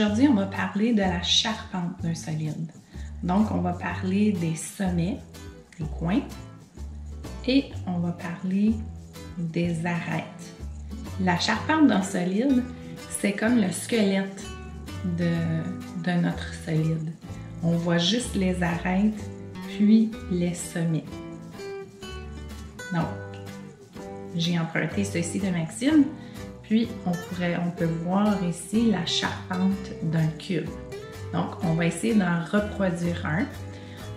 Aujourd'hui, on va parler de la charpente d'un solide. Donc, on va parler des sommets, des coins, et on va parler des arêtes. La charpente d'un solide, c'est comme le squelette de notre solide. On voit juste les arêtes, puis les sommets. Donc, j'ai emprunté ceci de Maxime, puis on peut voir ici la charpente d'un cube. Donc, on va essayer d'en reproduire un.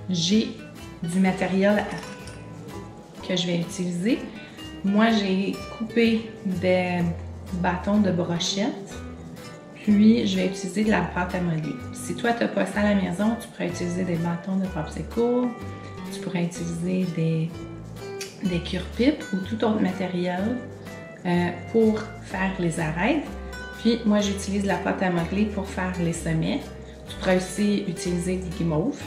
J'ai du matériel que je vais utiliser. Moi, j'ai coupé des bâtons de brochette, puis je vais utiliser de la pâte à modeler. Si toi, tu n'as pas ça à la maison, tu pourrais utiliser des bâtons de popsicle, tu pourrais utiliser des cure-pipes ou tout autre matériel pour faire les arêtes. Puis moi, j'utilise la pâte à modeler pour faire les sommets. Tu pourrais aussi utiliser des guimauves.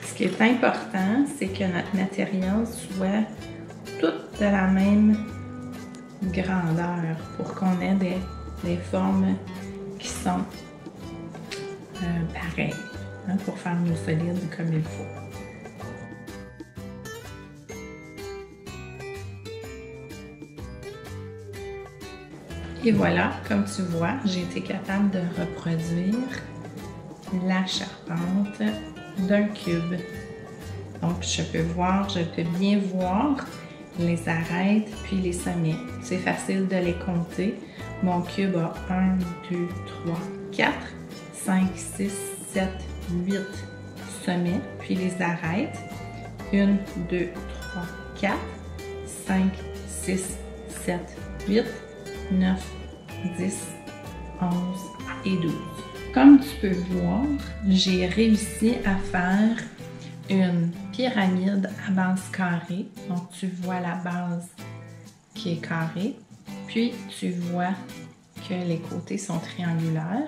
Ce qui est important, c'est que notre matériel soit tout de la même grandeur pour qu'on ait des formes qui sont pareilles, hein, pour faire nos solides comme il faut. Et voilà, comme tu vois, j'ai été capable de reproduire la charpente d'un cube. Donc, je peux bien voir les arêtes puis les sommets. C'est facile de les compter. Mon cube a 1, 2, 3, 4, 5, 6, 7, 8 sommets, puis les arêtes. 1, 2, 3, 4, 5, 6, 7, 8, 9, 10, 11 et 12. Comme tu peux voir, j'ai réussi à faire une pyramide à base carrée. Donc, tu vois la base qui est carrée. Puis, tu vois que les côtés sont triangulaires.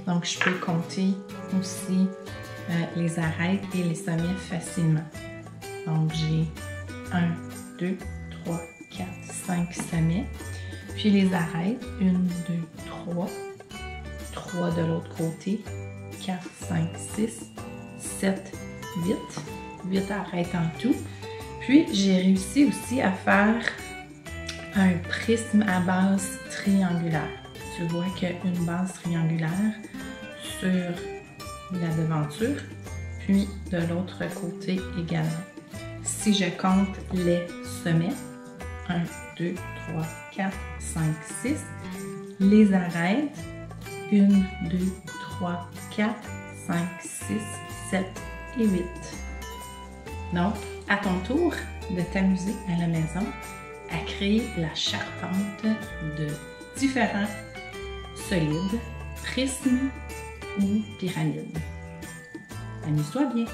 Donc, je peux compter aussi les arêtes et les sommets facilement. Donc, j'ai 1, 2, 3, 4, 5 sommets. Puis les arêtes, 1, 2, 3, 3 de l'autre côté, 4, 5, 6, 7, 8, 8 arêtes en tout. Puis j'ai réussi aussi à faire un prisme à base triangulaire. Tu vois qu'il y a une base triangulaire sur la devanture, puis de l'autre côté également. Si je compte les sommets, 1, 2, 3, 4, 5, 6. Les arêtes, 1, 2, 3, 4, 5, 6, 7 et 8. Donc, à ton tour de t'amuser à la maison à créer la charpente de différents solides, prismes ou pyramides. Amuse-toi bien!